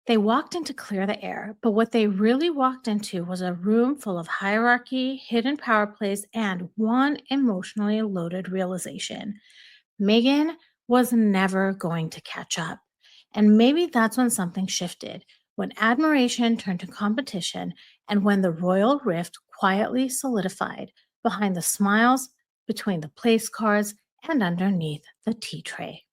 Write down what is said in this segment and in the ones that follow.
They walked in to clear the air, but what they really walked into was a room full of hierarchy, hidden power plays, and one emotionally loaded realization. Megan was never going to catch up. And maybe that's when something shifted, when admiration turned to competition, and when the royal rift quietly solidified behind the smiles, between the place cards, and underneath the tea tray.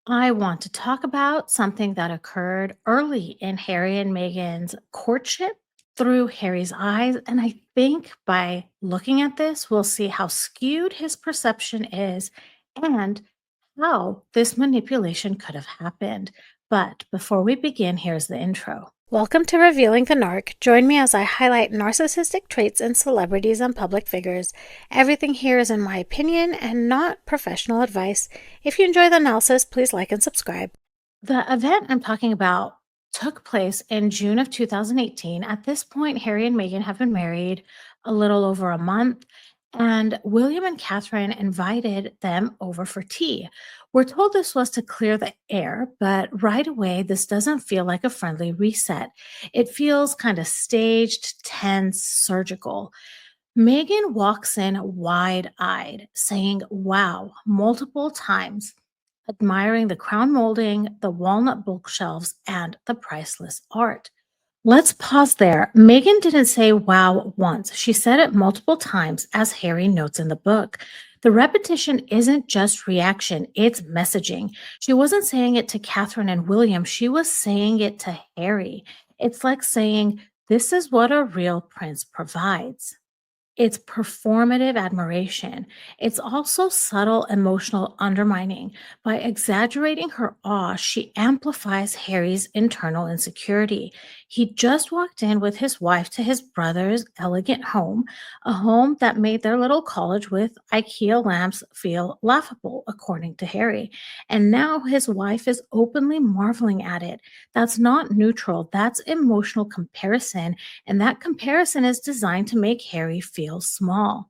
I want to talk about something that occurred early in Harry and Meghan's courtship through Harry's eyes. And I think by looking at this, we'll see how skewed his perception is and how this manipulation could have happened. But before we begin, here's the intro. Welcome to Revealing the Narc. Join me as I highlight narcissistic traits in celebrities and public figures. Everything here is in my opinion and not professional advice. If you enjoy the analysis, please like and subscribe. The event I'm talking about took place in June of 2018. At this point, Harry and Meghan have been married a little over a month, and William and Catherine invited them over for tea. We're told this was to clear the air, but right away, this doesn't feel like a friendly reset. It feels kind of staged, tense, surgical. Meghan walks in wide eyed, saying, "Wow," multiple times, admiring the crown molding, the walnut bookshelves, and the priceless art. Let's pause there. Megan didn't say wow once. She said it multiple times, as Harry notes in the book. The repetition isn't just reaction, it's messaging. She wasn't saying it to Catherine and William, she was saying it to Harry. It's like saying, "This is what a real prince provides." It's performative admiration. It's also subtle emotional undermining. By exaggerating her awe, she amplifies Harry's internal insecurity. He just walked in with his wife to his brother's elegant home, a home that made their little college with IKEA lamps feel laughable, according to Harry. And now his wife is openly marveling at it. That's not neutral, that's emotional comparison, and that comparison is designed to make Harry feel small.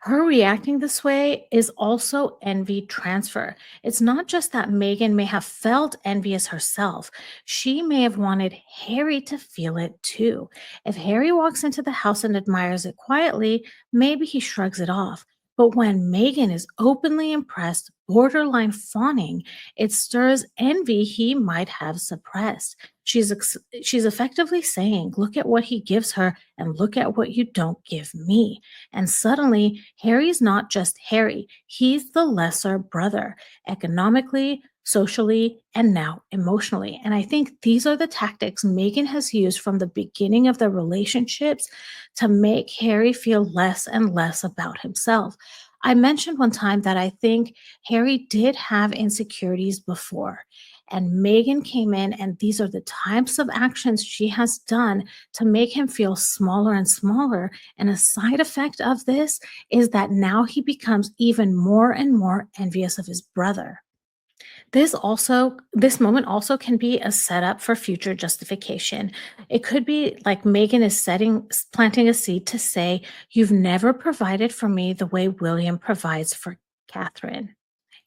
Her reacting this way is also envy transfer. It's not just that Megan may have felt envious herself, she may have wanted Harry to feel it too. If Harry walks into the house and admires it quietly, maybe he shrugs it off. But when Megan is openly impressed, borderline fawning, it stirs envy he might have suppressed. She's effectively saying, "Look at what he gives her, and look at what you don't give me." And suddenly, Harry's not just Harry, he's the lesser brother, economically, socially, and now emotionally. And I think these are the tactics Meghan has used from the beginning of their relationships to make Harry feel less and less about himself. I mentioned one time that I think Harry did have insecurities before. And Megan came in, and these are the types of actions she has done to make him feel smaller and smaller. And a side effect of this is that now he becomes even more and more envious of his brother. This moment also can be a setup for future justification. It could be like Megan is planting a seed to say, "You've never provided for me the way William provides for Catherine."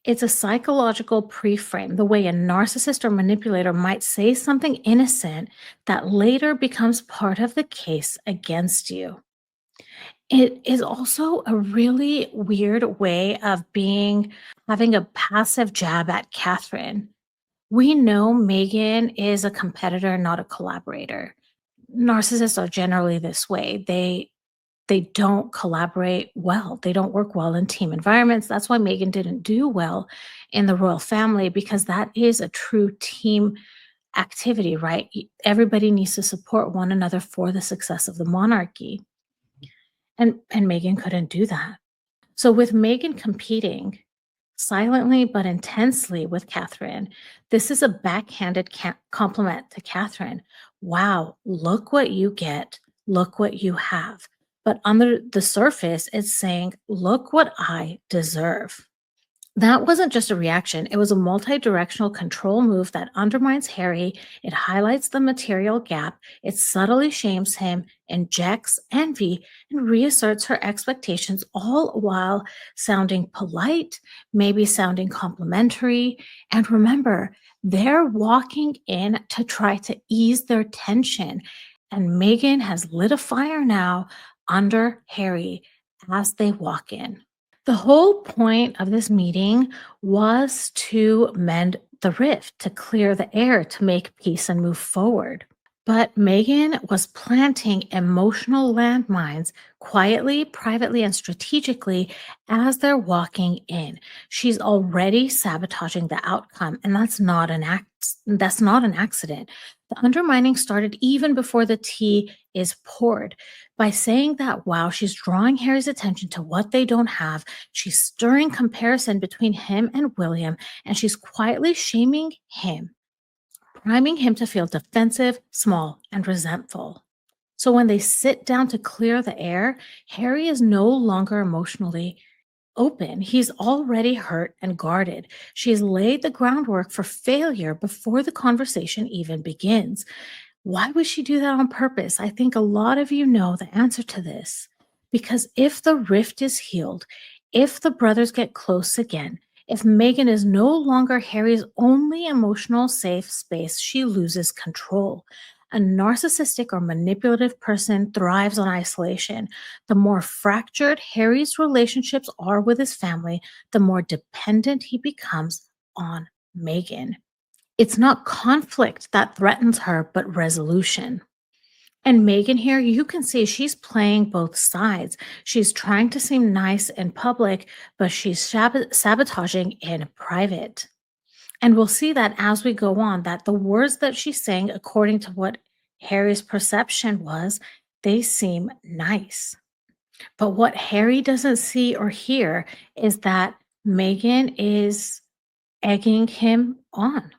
It's a psychological preframe, the way a narcissist or manipulator might say something innocent that later becomes part of the case against you. It is also a really weird way of having a passive jab at Catherine. We know Megan is a competitor, not a collaborator. Narcissists are generally this way. They don't collaborate well. They don't work well in team environments. That's why Megan didn't do well in the royal family, because that is a true team activity, right? Everybody needs to support one another for the success of the monarchy. And Megan couldn't do that. So with Megan competing silently but intensely with Catherine, this is a backhanded compliment to Catherine. "Wow, look what you get. Look what you have." But under the surface, it's saying, "Look what I deserve." That wasn't just a reaction, it was a multi-directional control move that undermines Harry. It highlights the material gap, it subtly shames him, injects envy, and reasserts her expectations, all while sounding polite, maybe sounding complimentary. And remember, They're walking in to try to ease their tension. And Meghan has lit a fire now under Harry as they walk in. The whole point of this meeting was to mend the rift, to clear the air, to make peace and move forward. But Megan was planting emotional landmines quietly, privately, and strategically as they're walking in. She's already sabotaging the outcome, and that's not an accident. The undermining started even before the tea is poured. By saying that, wow, she's drawing Harry's attention to what they don't have. She's stirring comparison between him and William, and she's quietly shaming him, priming him to feel defensive, small, and resentful. So when they sit down to clear the air, Harry is no longer emotionally open. He's already hurt and guarded. She's laid the groundwork for failure before the conversation even begins. Why would she do that on purpose? I think a lot of you know the answer to this. Because if the rift is healed, if the brothers get close again, if Megan is no longer Harry's only emotional safe space, she loses control. A narcissistic or manipulative person thrives on isolation. The more fractured Harry's relationships are with his family, the more dependent he becomes on Megan. It's not conflict that threatens her, but resolution. And Megan here, you can see she's playing both sides. She's trying to seem nice in public, but she's sabotaging in private. And we'll see that as we go on, that the words that she's saying, according to what Harry's perception was, they seem nice. But what Harry doesn't see or hear is that Megan is egging him on.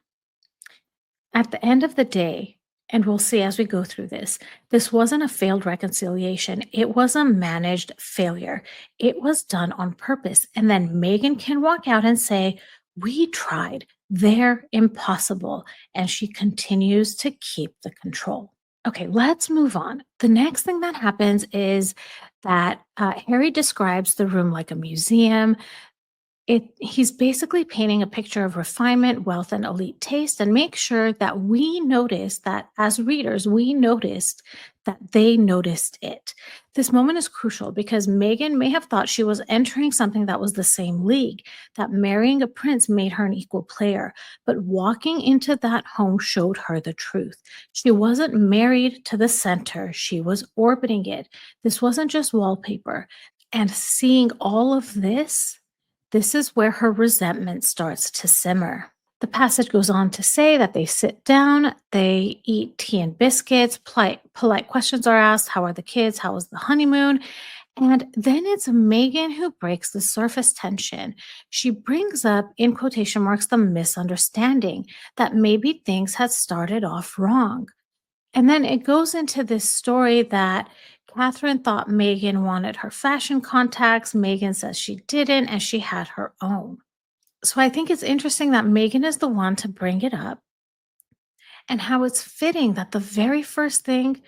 At the end of the day, and we'll see as we go through this wasn't a failed reconciliation. It was a managed failure. It was done on purpose. And then Megan can walk out and say, we tried. They're impossible. And she continues to keep the control. Okay, let's move on. The next thing that happens is that Harry describes the room like a museum. He's basically painting a picture of refinement, wealth, and elite taste, and make sure that we notice that as readers, we noticed that they noticed it. This moment is crucial because Megan may have thought she was entering something that was the same league, that marrying a prince made her an equal player. But walking into that home showed her the truth. She wasn't married to the center, she was orbiting it. This wasn't just wallpaper. And seeing all of this is where her resentment starts to simmer. The passage goes on to say that they sit down, they eat tea and biscuits, polite questions are asked. How are the kids? How was the honeymoon? And then it's Megan who breaks the surface tension. She brings up, in quotation marks, the misunderstanding that maybe things had started off wrong. And then it goes into this story that Catherine thought Megan wanted her fashion contacts. Megan says she didn't, and she had her own. So I think it's interesting that Megan is the one to bring it up, and how it's fitting that the very first thing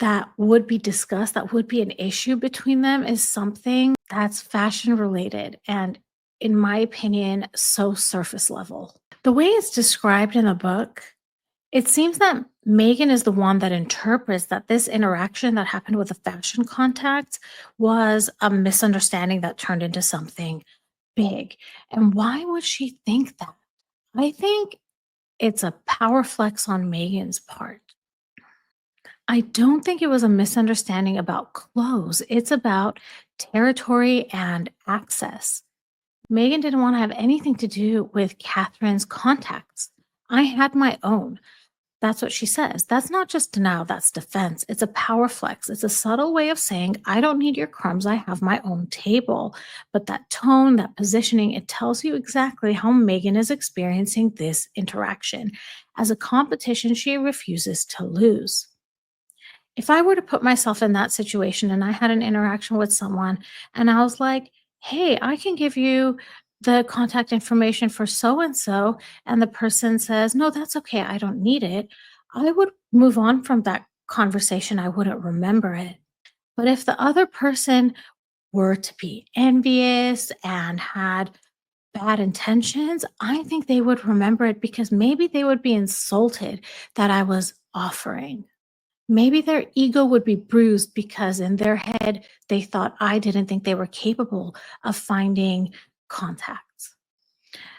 that would be discussed, that would be an issue between them, is something that's fashion related and, in my opinion, so surface level. The way it's described in the book, it seems that Megan is the one that interprets that this interaction that happened with the fashion contact was a misunderstanding that turned into something big. And why would she think that? I think it's a power flex on Megan's part. I don't think it was a misunderstanding about clothes. It's about territory and access. Megan didn't want to have anything to do with Catherine's contacts. I had my own. That's what she says. That's not just denial, that's defense. It's a power flex. It's a subtle way of saying, I don't need your crumbs. I have my own table. But that tone, that positioning, it tells you exactly how Megan is experiencing this interaction as a competition she refuses to lose. If I were to put myself in that situation and I had an interaction with someone and I was like, hey, I can give you the contact information for so and so, and the person says, no, that's okay, I don't need it, I would move on from that conversation. I wouldn't remember it. But if the other person were to be envious and had bad intentions, I think they would remember it because maybe they would be insulted that I was offering. Maybe their ego would be bruised because in their head, they thought I didn't think they were capable of finding contacts.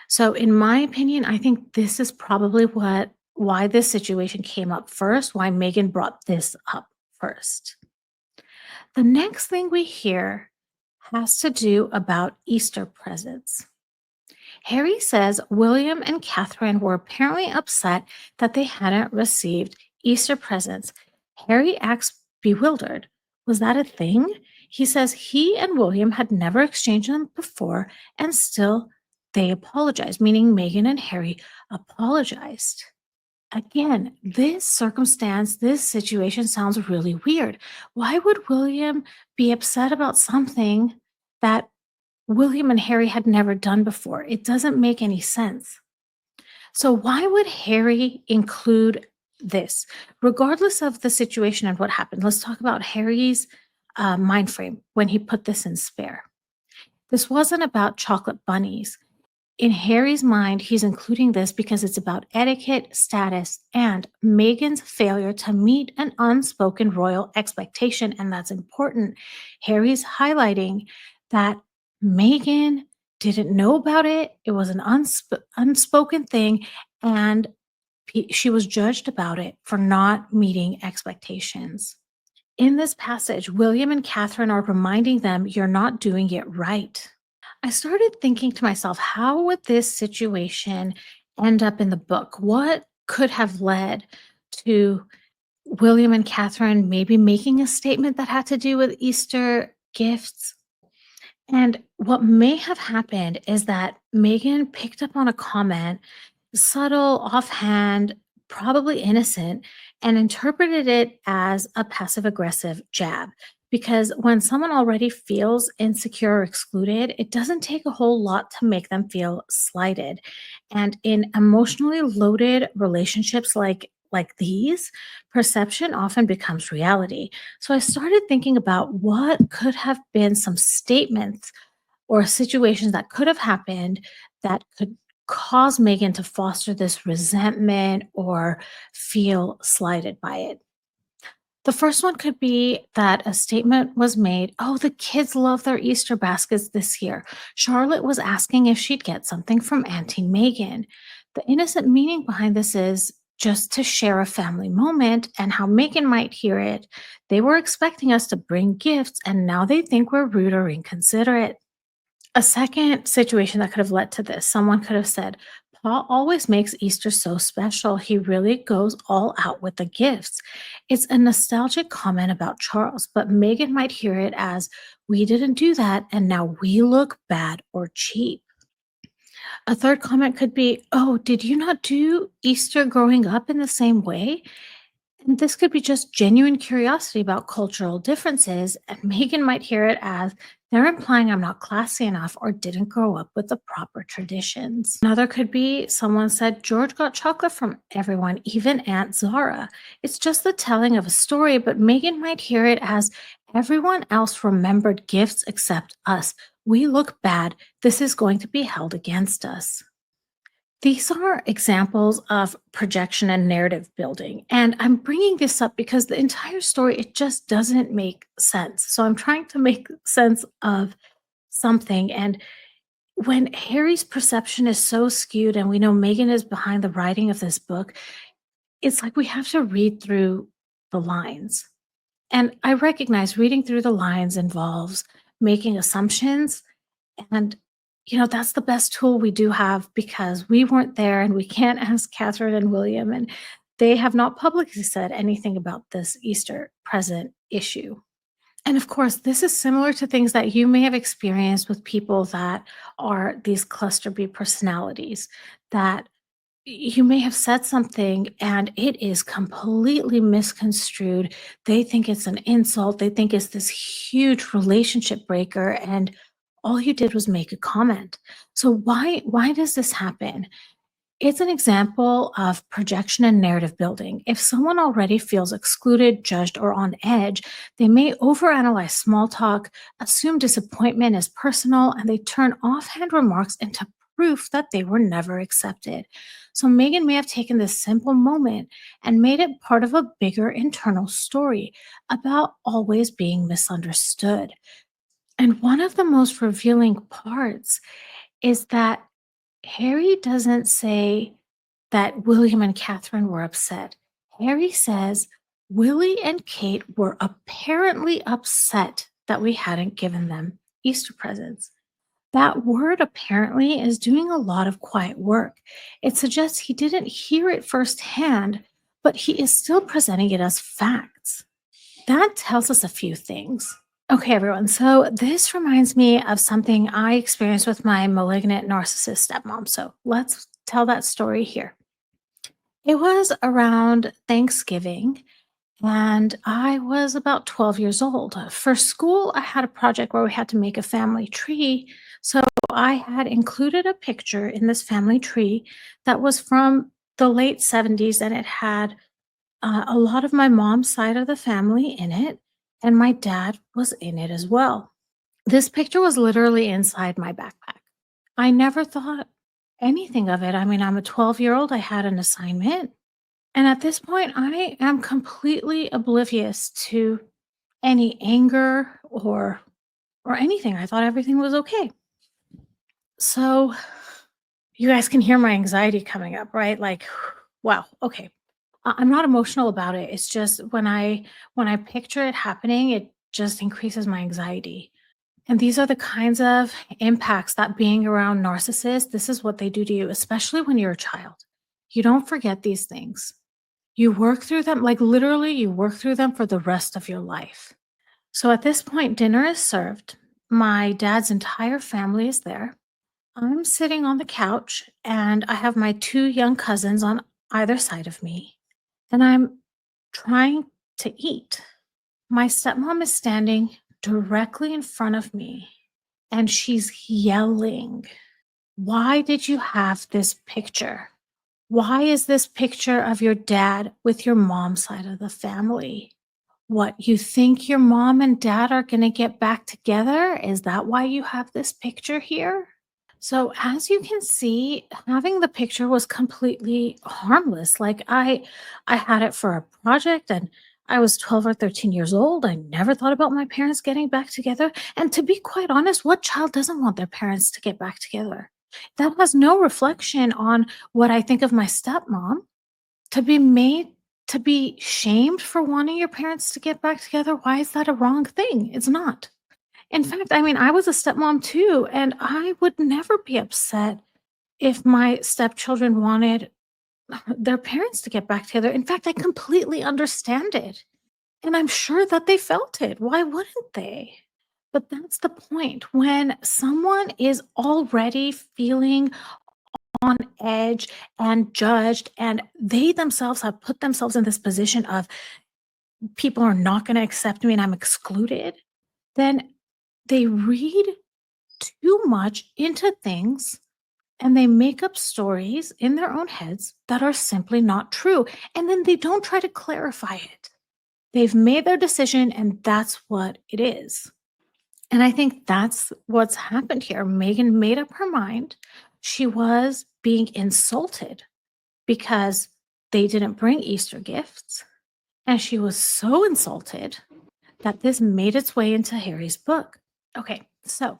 So, in my opinion, I think this is probably why this situation came up first, why Megan brought this up first. The next thing we hear has to do about Easter presents. Harry says William and Catherine were apparently upset that they hadn't received Easter presents. Harry acts bewildered. Was that a thing? He says he and William had never exchanged them before, and still they apologized, meaning Meghan and Harry apologized. Again, this circumstance, this situation sounds really weird. Why would William be upset about something that William and Harry had never done before? It doesn't make any sense. So, why would Harry include this? Regardless of the situation and what happened, let's talk about Harry's mind frame when he put this in spare. This wasn't about chocolate bunnies. In Harry's mind, he's including this because it's about etiquette, status, and Meghan's failure to meet an unspoken royal expectation. And that's important. Harry's highlighting that Meghan didn't know about it, it was an unspoken thing, and she was judged about it for not meeting expectations. In this passage, William and Catherine are reminding them, you're not doing it right. I started thinking to myself, how would this situation end up in the book? What could have led to William and Catherine maybe making a statement that had to do with Easter gifts? And what may have happened is that Meghan picked up on a comment, subtle, offhand, probably innocent, and interpreted it as a passive aggressive jab. Because when someone already feels insecure or excluded, it doesn't take a whole lot to make them feel slighted. And in emotionally loaded relationships like these, perception often becomes reality. So I started thinking about what could have been some statements or situations that could have happened that could cause Meghan to foster this resentment or feel slighted by it. The first one could be that a statement was made, oh, the kids love their Easter baskets this year. Charlotte was asking if she'd get something from Auntie Megan. The innocent meaning behind this is just to share a family moment and how Megan might hear it. They were expecting us to bring gifts, and now they think we're rude or inconsiderate. A second situation that could have led to this, someone could have said, Paul always makes Easter so special. He really goes all out with the gifts. It's a nostalgic comment about Charles, but Meghan might hear it as, we didn't do that, and now we look bad or cheap. A third comment could be, oh, did you not do Easter growing up in the same way? And this could be just genuine curiosity about cultural differences, and Megan might hear it as they're implying I'm not classy enough or didn't grow up with the proper traditions. Another could be someone said George got chocolate from everyone, even Aunt Zara. It's just the telling of a story, but Megan might hear it as everyone else remembered gifts except us. We look bad. This is going to be held against us. These are examples of projection and narrative building. And I'm bringing this up because the entire story, it just doesn't make sense. So I'm trying to make sense of something. And when Harry's perception is so skewed and we know Meghan is behind the writing of this book, it's like we have to read through the lines. And I recognize reading through the lines involves making assumptions, and, that's the best tool we do have because we weren't there and we can't ask Catherine and William, and they have not publicly said anything about this Easter present issue. And of course, this is similar to things that you may have experienced with people that are these cluster B personalities, that you may have said something and it is completely misconstrued. They think it's an insult. They think it's this huge relationship breaker, and all you did was make a comment. So why does this happen? It's an example of projection and narrative building. If someone already feels excluded, judged, or on edge, they may overanalyze small talk, assume disappointment is personal, and they turn offhand remarks into proof that they were never accepted. So Meghan may have taken this simple moment and made it part of a bigger internal story about always being misunderstood. And one of the most revealing parts is that Harry doesn't say that William and Catherine were upset. Harry says Willie and Kate were apparently upset that we hadn't given them Easter presents. That word apparently is doing a lot of quiet work. It suggests he didn't hear it firsthand, but he is still presenting it as facts. That tells us a few things. Okay, everyone. So this reminds me of something I experienced with my malignant narcissist stepmom. So let's tell that story here. It was around Thanksgiving, and I was about 12 years old. For school, I had a project where we had to make a family tree. So I had included a picture in this family tree that was from the late 70s, and it had a lot of my mom's side of the family in it, and my dad was in it as well. This picture was literally inside my backpack. I never thought anything of it. I mean, I'm a 12-year-old, I had an assignment. And at this point, I am completely oblivious to any anger or anything. I thought everything was okay. So you guys can hear my anxiety coming up, right? Like, wow, okay. I'm not emotional about it. It's just when I picture it happening, it just increases my anxiety. And these are the kinds of impacts that being around narcissists, this is what they do to you, especially when you're a child. You don't forget these things. You work through them, like literally, you work through them for the rest of your life. So at this point, dinner is served. My dad's entire family is there. I'm sitting on the couch and I have my two young cousins on either side of me, and I'm trying to eat. My stepmom is standing directly in front of me and she's yelling, "Why did you have this picture? Why is this picture of your dad with your mom's side of the family? What, you think your mom and dad are going to get back together? Is that why you have this picture here?" So as you can see, having the picture was completely harmless. Like I had it for a project and I was 12 or 13 years old. I never thought about my parents getting back together. And to be quite honest, what child doesn't want their parents to get back together? That has no reflection on what I think of my stepmom. To be made to be shamed for wanting your parents to get back together, why is that a wrong thing? It's not. In fact, I mean, I was a stepmom too, and I would never be upset if my stepchildren wanted their parents to get back together. In fact, I completely understand it. And I'm sure that they felt it. Why wouldn't they? But that's the point. When someone is already feeling on edge and judged, and they themselves have put themselves in this position of people are not going to accept me and I'm excluded, then they read too much into things and they make up stories in their own heads that are simply not true. And then they don't try to clarify it. They've made their decision and that's what it is. And I think that's what's happened here. Meghan made up her mind. She was being insulted because they didn't bring Easter gifts. And she was so insulted that this made its way into Harry's book. Okay, so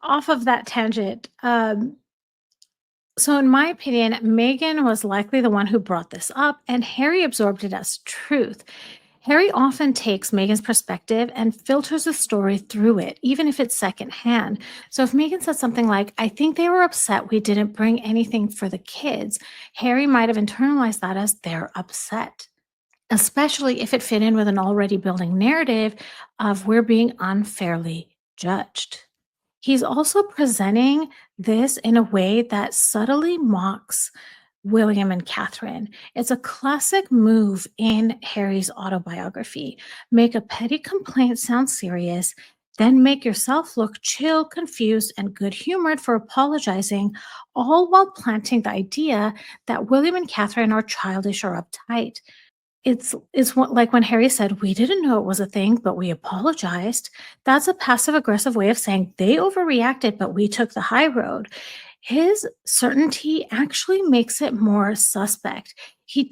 off of that tangent, so in my opinion, Meghan was likely the one who brought this up, and Harry absorbed it as truth. Harry often takes Meghan's perspective and filters the story through it, even if it's secondhand. So if Meghan said something like, "I think they were upset we didn't bring anything for the kids," Harry might have internalized that as they're upset, especially if it fit in with an already building narrative of we're being unfairly judged. He's also presenting this in a way that subtly mocks William and Catherine. It's a classic move in Harry's autobiography. Make a petty complaint sound serious, then make yourself look chill, confused, and good humored for apologizing, all while planting the idea that William and Catherine are childish or uptight. It's what like when Harry said, "We didn't know it was a thing, but we apologized." That's a passive aggressive way of saying they overreacted, but we took the high road. His certainty actually makes it more suspect. He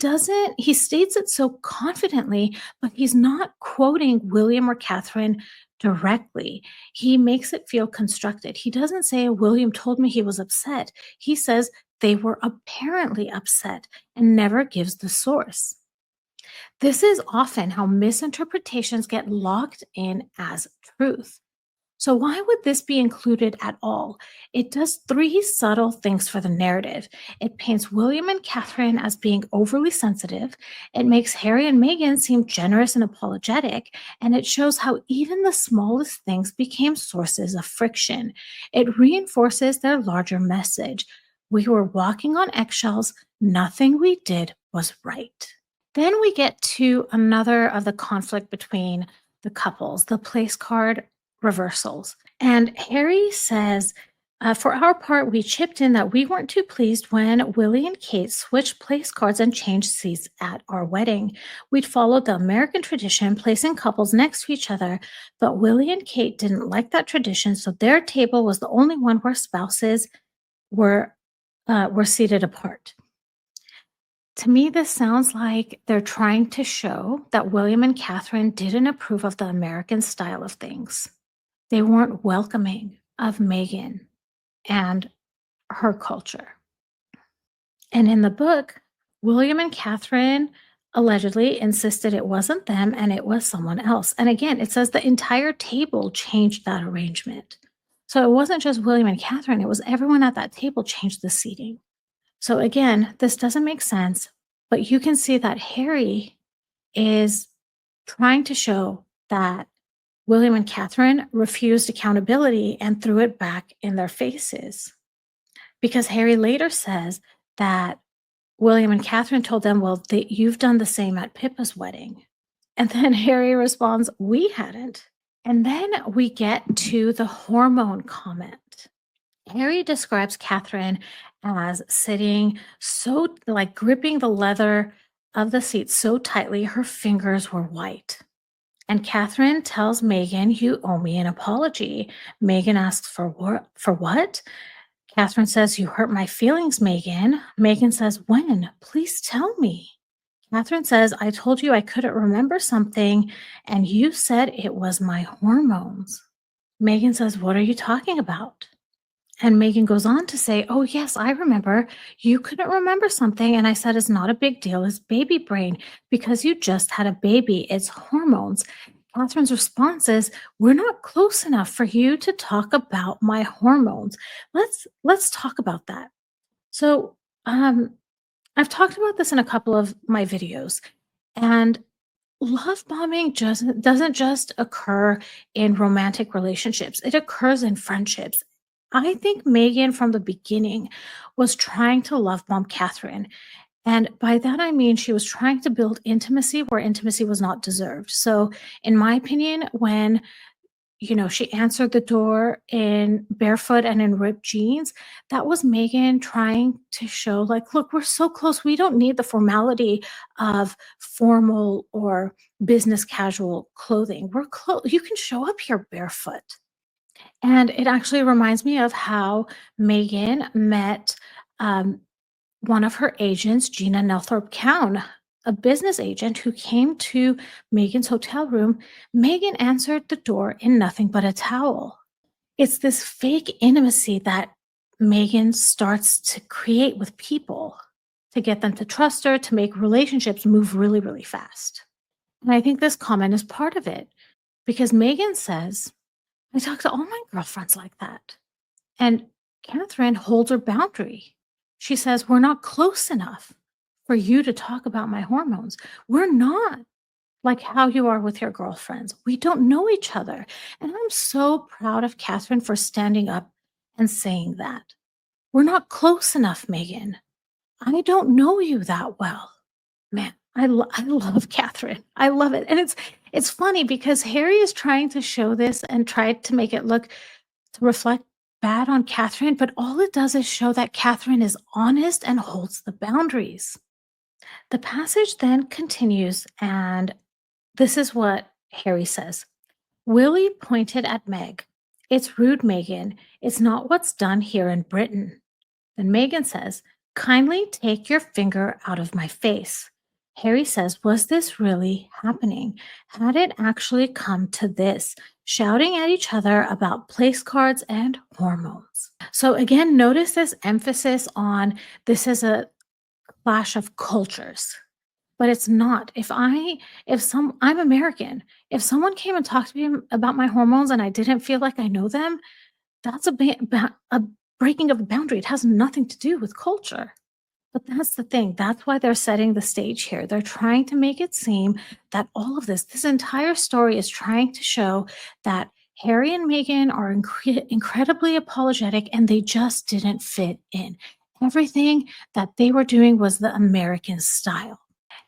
states it so confidently, but he's not quoting William or Catherine directly. He makes it feel constructed. He doesn't say, "William told me he was upset." He says, "They were apparently upset," and never gives the source. This is often how misinterpretations get locked in as truth. So, why would this be included at all? It does three subtle things for the narrative. It paints William and Catherine as being overly sensitive, it makes Harry and Meghan seem generous and apologetic, and it shows how even the smallest things became sources of friction. It reinforces their larger message. We were walking on eggshells, nothing we did was right. Then we get to another of the conflict between the couples, the place card reversals. And Harry says, for our part, we chipped in that we weren't too pleased when Willie and Kate switched place cards and changed seats at our wedding. We'd followed the American tradition, placing couples next to each other, but Willie and Kate didn't like that tradition, so their table was the only one where spouses were were seated apart. To me, this sounds like they're trying to show that William and Catherine didn't approve of the American style of things. They weren't welcoming of Meghan and her culture. And in the book, William and Catherine allegedly insisted it wasn't them and it was someone else. And again, it says the entire table changed that arrangement. So it wasn't just William and Catherine, it was everyone at that table changed the seating. So again, this doesn't make sense, but you can see that Harry is trying to show that William and Catherine refused accountability and threw it back in their faces. Because Harry later says that William and Catherine told them, "Well, you've done the same at Pippa's wedding." And then Harry responds, "We hadn't." And then we get to the hormone comment. Harry describes Catherine as sitting so, like gripping the leather of the seat so tightly, her fingers were white. And Catherine tells Meghan, "You owe me an apology." Meghan asks, For what? Catherine says, "You hurt my feelings, Meghan." Meghan says, "When? Please tell me." Catherine says, "I told you I couldn't remember something, and you said it was my hormones." Meghan says, "What are you talking about?" And Megan goes on to say, "Oh, yes, I remember. You couldn't remember something. And I said, it's not a big deal. It's baby brain because you just had a baby. It's hormones." Catherine's response is, "We're not close enough for you to talk about my hormones. Let's talk about that." So um, I've talked about this in a couple of my videos. And love bombing just doesn't just occur in romantic relationships, it occurs in friendships. I think Megan from the beginning was trying to love bomb Catherine. And by that, I mean she was trying to build intimacy where intimacy was not deserved. So, in my opinion, when she answered the door in barefoot and in ripped jeans. That was Megan trying to show, like, look, we're so close. We don't need the formality of formal or business casual clothing. We're close. You can show up here barefoot. And it actually reminds me of how Megan met um, one of her agents, Gina Nelthorpe Cowan, a business agent who came to Megan's hotel room. Megan answered the door in nothing but a towel. It's this fake intimacy that Megan starts to create with people to get them to trust her, to make relationships move really, really fast. And I think this comment is part of it because Megan says, "I talk to all my girlfriends like that." And Catherine holds her boundary. She says, "We're not close enough for you to talk about my hormones. We're not like how you are with your girlfriends. We don't know each other." And I'm so proud of Catherine for standing up and saying that. "We're not close enough, Megan. I don't know you that well." Man, I love Catherine. I love it. And it's funny because Harry is trying to show this and try to make it look to reflect bad on Catherine, but all it does is show that Catherine is honest and holds the boundaries. The passage then continues, and this is what Harry says. Willie pointed at Meg. It's rude, Megan. It's not what's done here in Britain. Then Megan says, kindly take your finger out of my face. Harry says, was this really happening? Had it actually come to this? Shouting at each other about place cards and hormones. So, again, notice this emphasis on this is a clash of cultures. But it's not. I'm American. If someone came and talked to me about my hormones and I didn't feel like I know them, that's a breaking of a boundary. It has nothing to do with culture. But that's the thing. That's why they're setting the stage here. They're trying to make it seem that all of this entire story is trying to show that Harry and Meghan are incredibly apologetic and they just didn't fit in. Everything that they were doing was the American style.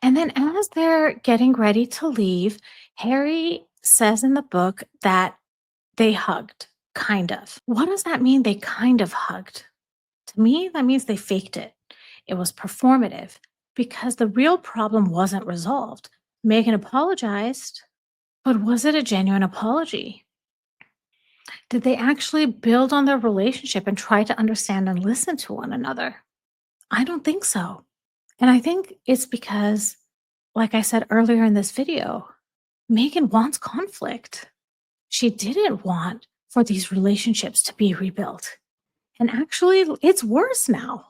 And then as they're getting ready to leave, Harry says in the book that they hugged, kind of. What does that mean, they kind of hugged? To me, that means they faked it. It was performative because the real problem wasn't resolved. Megan apologized, but was it a genuine apology? Did they actually build on their relationship and try to understand and listen to one another? I don't think so. And I think it's because, like I said earlier in this video, Megan wants conflict. She didn't want for these relationships to be rebuilt. And actually, it's worse now.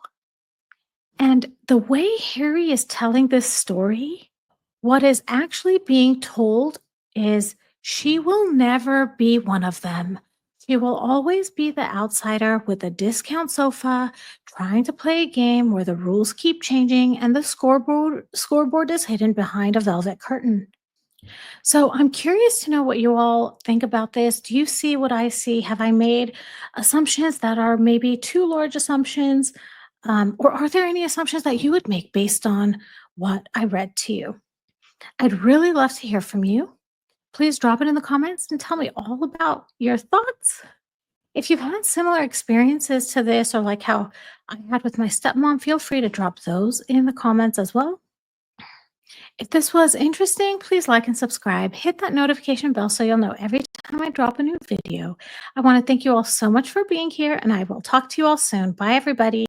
And the way Harry is telling this story, what is actually being told is she will never be one of them. She will always be the outsider with a discount sofa, trying to play a game where the rules keep changing and the scoreboard is hidden behind a velvet curtain. So I'm curious to know what you all think about this. Do you see what I see? Have I made assumptions that are maybe too large assumptions? Or are there any assumptions that you would make based on what I read to you? I'd really love to hear from you. Please drop it in the comments and tell me all about your thoughts. If you've had similar experiences to this, or like how I had with my stepmom, feel free to drop those in the comments as well. If this was interesting, please like and subscribe. Hit that notification bell so you'll know every time I drop a new video. I want to thank you all so much for being here, and I will talk to you all soon. Bye, everybody.